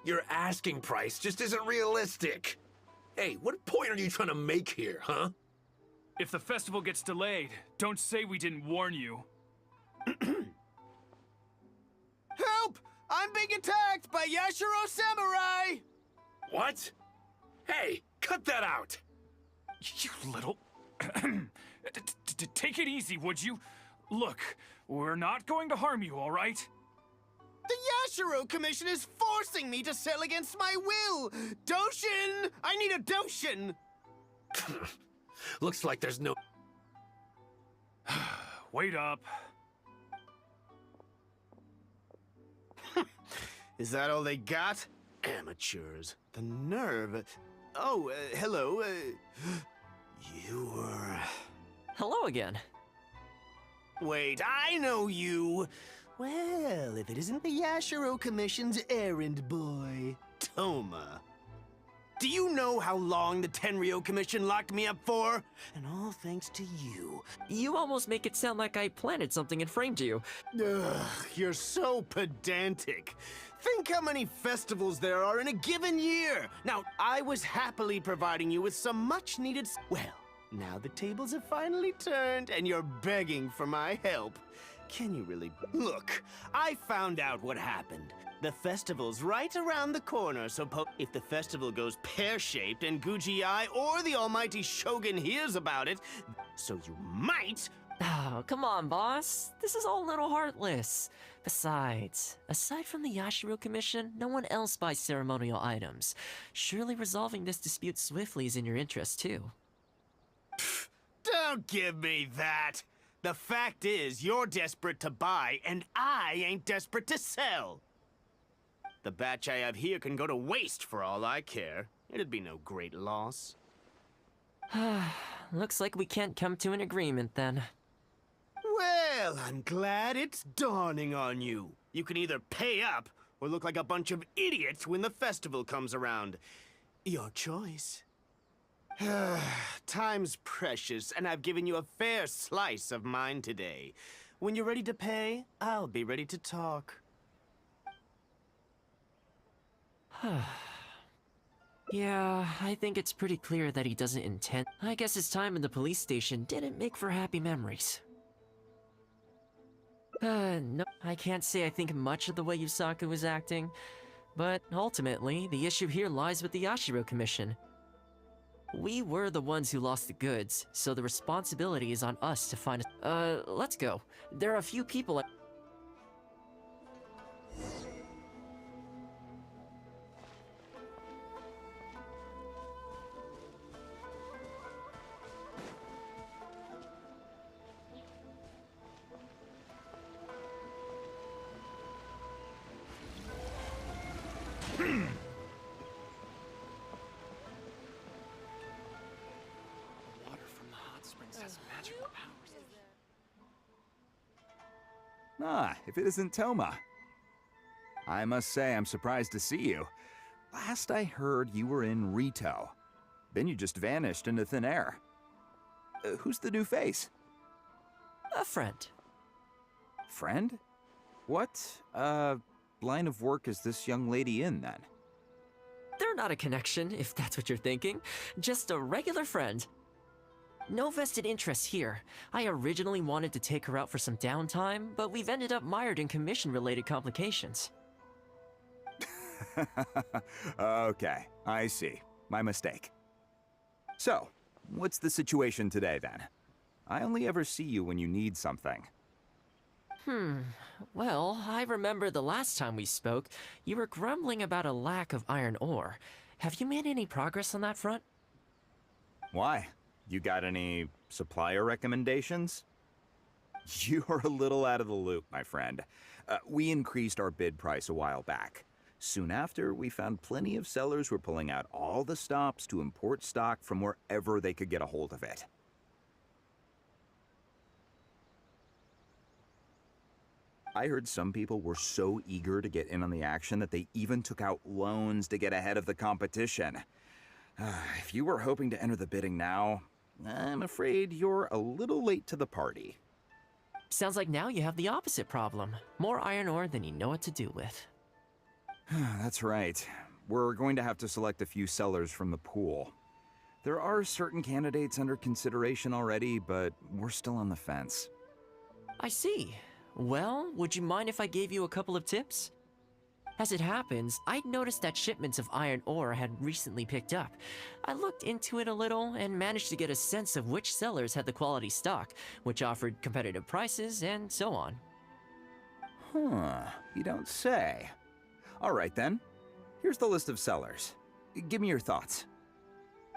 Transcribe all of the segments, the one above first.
Your asking price just isn't realistic. Hey, what point are you trying to make here, huh? If the festival gets delayed, don't say we didn't warn you. Help! I'm being attacked by Yashiro Samurai! What? Hey, cut that out! You little... Take it easy, would you? Look, we're not going to harm you, all right? The Yashiro Commission is forcing me to sell against my will! Doshin! I need a Doshin! Looks like there's no... Wait up. Is that all they got? Amateurs. The nerve. Oh, hello. You were... Hello again. Wait, I know you! Well, if it isn't the Yashiro Commission's errand boy, Toma. Do you know how long the Tenryo Commission locked me up for? And all thanks to you. You almost make it sound like I planted something and framed you. Ugh, you're so pedantic. Think how many festivals there are in a given year. Now, I was happily providing you with some much-needed... Well, now the tables have finally turned and you're begging for my help. Can you really... Look, I found out what happened. The festival's right around the corner, so if the festival goes pear-shaped and Guji-ai or the almighty Shogun hears about it, so you might... Oh, come on, boss. This is all a little heartless. Besides, aside from the Yashiro Commission, no one else buys ceremonial items. Surely resolving this dispute swiftly is in your interest, too. Don't give me that! The fact is, you're desperate to buy, and I ain't desperate to sell. The batch I have here can go to waste for all I care. It'd be no great loss. Looks like we can't come to an agreement, then. Well, I'm glad it's dawning on you. You can either pay up, or look like a bunch of idiots when the festival comes around. Your choice. Time's precious, and I've given you a fair slice of mine today. When you're ready to pay, I'll be ready to talk. Yeah, I think it's pretty clear that he doesn't intend. I guess his time in the police station didn't make for happy memories. No, I can't say I think much of the way Yusaku was acting, but ultimately, the issue here lies with the Yashiro Commission. We were the ones who lost the goods, so the responsibility is on us to find a... let's go. There are a few people... Ah, if it isn't Toma. I must say I'm surprised to see you. Last I heard, you were in Rito. Then you just vanished into thin air. Who's the new face? A friend. Friend? What, line of work is this young lady in, then? They're not a connection, if that's what you're thinking. Just a regular friend. No vested interest here. I originally wanted to take her out for some downtime, but we've ended up mired in commission-related complications. Okay, I see. My mistake. So, what's the situation today, then? I only ever see you when you need something. Well, I remember the last time we spoke, you were grumbling about a lack of iron ore. Have you made any progress on that front? Why? You got any supplier recommendations? You're a little out of the loop, my friend. We increased our bid price a while back. Soon after, we found plenty of sellers were pulling out all the stops to import stock from wherever they could get a hold of it. I heard some people were so eager to get in on the action that they even took out loans to get ahead of the competition. If you were hoping to enter the bidding now, I'm afraid you're a little late to the party. Sounds like now you have the opposite problem. More iron ore than you know what to do with. That's right. We're going to have to select a few sellers from the pool. There are certain candidates under consideration already, but we're still on the fence. I see. Well, would you mind if I gave you a couple of tips? As it happens, I'd noticed that shipments of iron ore had recently picked up. I looked into it a little and managed to get a sense of which sellers had the quality stock, which offered competitive prices, and so on. Huh, you don't say. All right then. Here's the list of sellers. Give me your thoughts.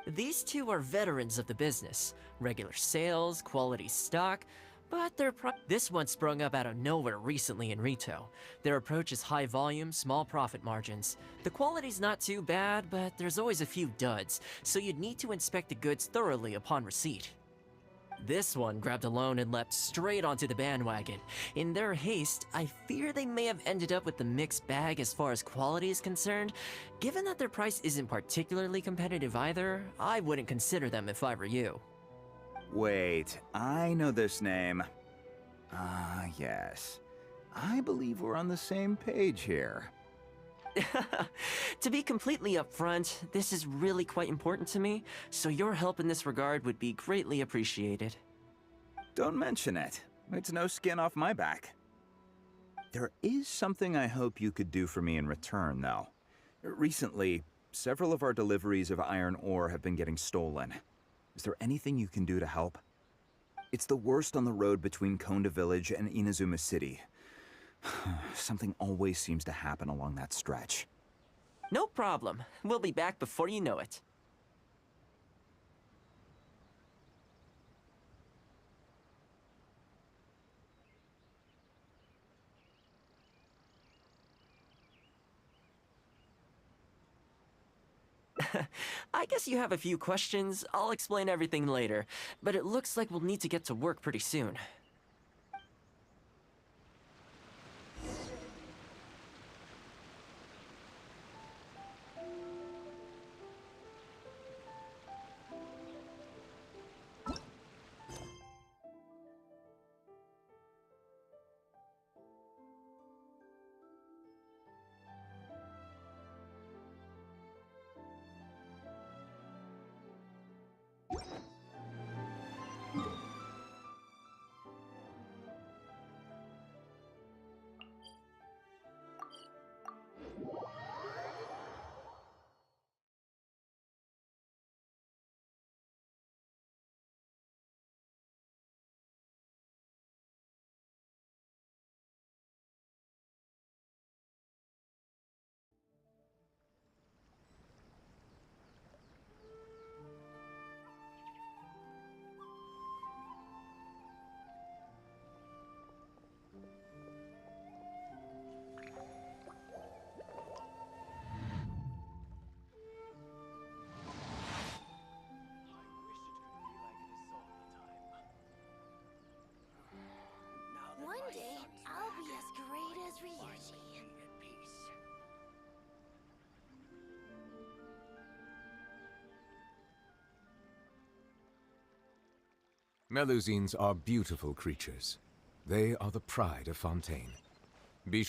These two are veterans of the business. Regular sales, quality stock, but this one sprung up out of nowhere recently in Rito. Their approach is high volume, small profit margins. The quality's not too bad, but there's always a few duds, so you'd need to inspect the goods thoroughly upon receipt. This one grabbed a loan and leapt straight onto the bandwagon. In their haste, I fear they may have ended up with the mixed bag as far as quality is concerned. Given that their price isn't particularly competitive either, I wouldn't consider them if I were you. Wait, I know this name. Yes. I believe we're on the same page here. To be completely upfront, this is really quite important to me, so your help in this regard would be greatly appreciated. Don't mention it. It's no skin off my back. There is something I hope you could do for me in return, though. Recently, several of our deliveries of iron ore have been getting stolen. Is there anything you can do to help? It's the worst on the road between Konda Village and Inazuma City. Something always seems to happen along that stretch. No problem. We'll be back before you know it. I guess you have a few questions. I'll explain everything later, but it looks like we'll need to get to work pretty soon. One day, I'll be as great as Ryuji. Melusines are beautiful creatures. They are the pride of Fontaine. Be